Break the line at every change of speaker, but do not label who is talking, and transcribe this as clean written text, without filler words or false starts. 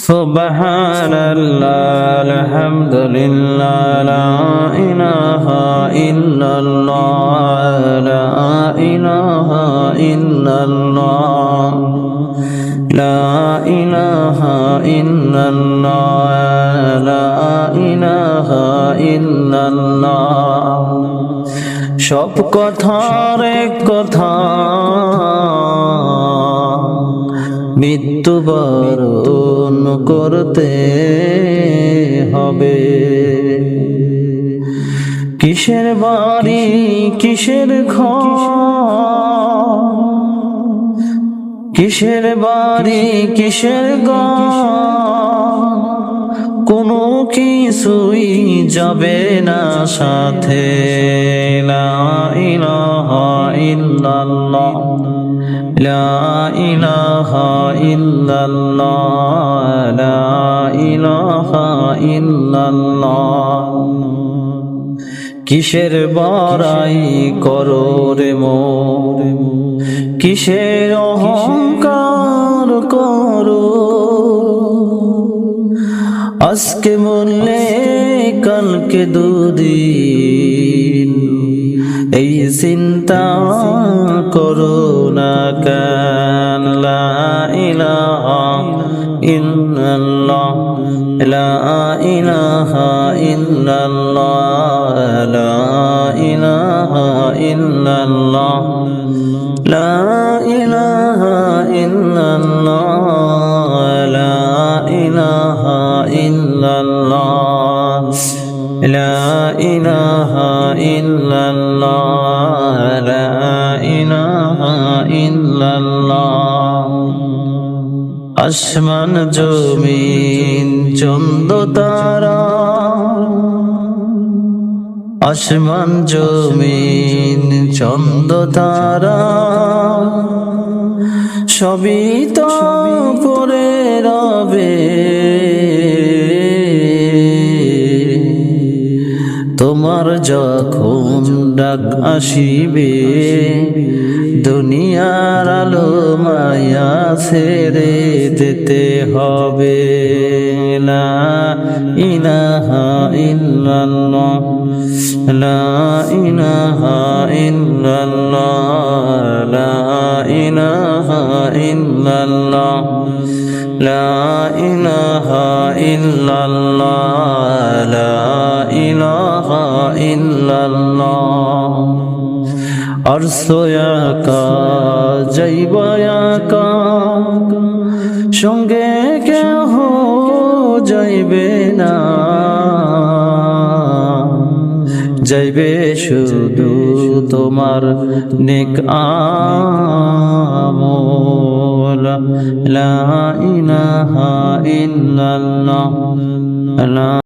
সুবহানাল্লাহ আলহামদুলিল্লাহ লা ইলাহা ইল্লাল্লাহ লা ইলাহা ইল্লাল্লাহ লা ইলাহা ইল্লাল্লাহ লা ইলাহা ইল্লাল্লাহ। সব কথার এক কথা, মৃত্যুবরণ করতে হবে। কিসের বাড়ি কিসের ঘর, কিসের বাড়ি কিসের ঘর, কোনো কিছুই যাবে না সাথে। লা ইলাহা ইল্লাল্লাহ লা ইলাহা ইল্লাল্লাহ লা ইলাহা ইল্লাল্লাহ। কিসের বড়াই করো রে মোর, কিসের অহংকার করো, আজকে মরলে কালকে দুদিন, এই চিন্তা করো না কেন। লা ইলাহা ইল্লাল্লাহ লা ইলাহা ইল্লাল্লাহ লা ইলাহা ইল্লাল্লাহ লা ইলাহা ইল্লাল্লাহ লা ইলাহা ইল্লাল্লাহ লা ইলাহা ইল্লাল্লাহ লা ইলাহা ইল্লাল্লাহ। আসমান জমিন চন্দ্র তারা, আসমান জমিন চন্দ্র তারা, সবই তো পড়ে রবে। তোমার যখন ডাক আসিবে, দুনিয়ার আলো মায়া ছেড়ে যেতে হবে। লা ইলাহা ইল্লাল্লাহ লা ইলাহা ইল্লাল্লাহ লা ইলাহা ইল্লাল্লাহ লা ইলাহা ইল্লাল্লাহ লা ইলাহা ইল্লাল্লাহ। আরশয়াকা যাইবায়াকা, সঙ্গে কেহ যাইবে না, যাইবে শুধু তোমার নেক আমল। লা ইলাহা ইল্লাল্লাহ।